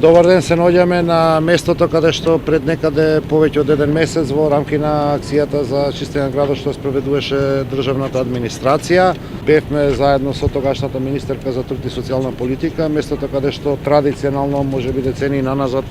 Добар ден, се наоѓаме на местото каде што пред некаде повеќе од еден месец во рамки на акцијата за чистење на градот што спроведуваше државната администрација. Бевме заедно со тогашната министерка за труд и социјална политика, местото каде што традиционално, можеби децении наназад,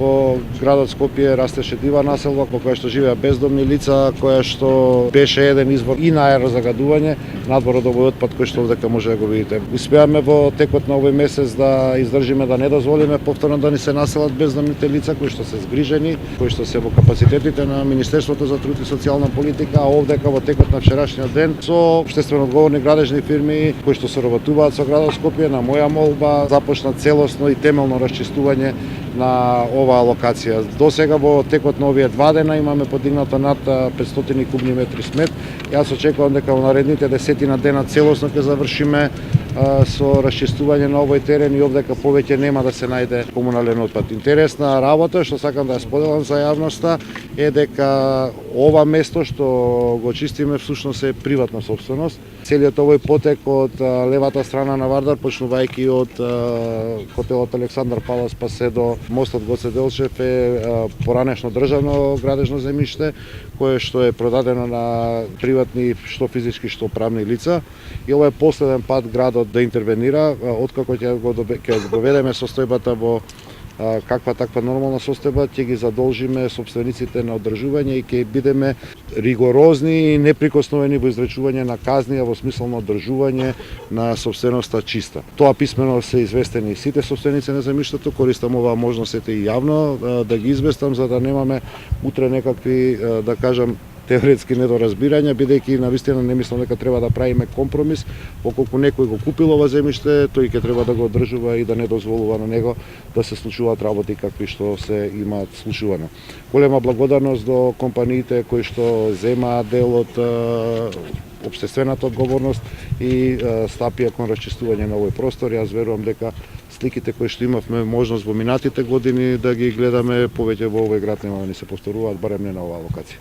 во градот Скопје растеше дива населба во која што живеа бездомни лица, која што беше еден извор и на аерозагадување, надвор од овој отпад кој што овдека може да го видите. Успеавме во текот на овој месец да издржиме, да не дозволиме повторно да ни се населат бездомните лица кои што се згрижени, кои што се во капацитетите на Министерството за труд и социјална политика, а овдека во текот на вчерашниот ден со општествено одговорни градежни фирми кои што соработуваат со градот Скопје, на моја молба започна целосно и темелно расчистување на оваа локација. До сега во текот на овие 2 дена имаме подигнато над 500 кубни метри смет. Јас очекувам дека во наредните 10 дена целосно ќе завршиме со расчистување на овој терен и овдека повеќе нема да се најде комунален отпад. Интересна работа што сакам да ја споделам за јавноста е дека ова место што го чистиме всушност е приватна собственост. Целиот овој потек од левата страна на Вардар, почнувајќи од хотелот Александар Палас па се до мостот Гоце Делчев е поранешно државно градежно земјиште кое што е продадено на приватни што физички што правни лица и ова е последен пат градот да интервенира откако ќе го доведеме состојбата во каква таква нормална состојба, ќе ги задолжиме собствениците на одржување и ќе бидеме ригорозни и неприкосновени во изречување на казни, во смисла на одржување на собственоста чиста. Тоа писмено се известени сите собственици на земјиштето, користам оваа можност и јавно да ги известам за да немаме утре некакви, да кажам, теоретски недоразбирања, бидејќи навистина не мислам дека треба да правиме компромис, околку некој го купил ова земјиште, тој ќе треба да го одржува и да не дозволува на него да се случуваат работи какви што се имаат случувано. Голема благодарност до компаниите кои што земаат дел од општествената одговорност и стапија кон расчистување на овој простор. Јас верувам дека сликите кои што имавме можност во минатите години да ги гледаме повеќе во овој град нема да ни се повторуваат, барем не на оваа локација.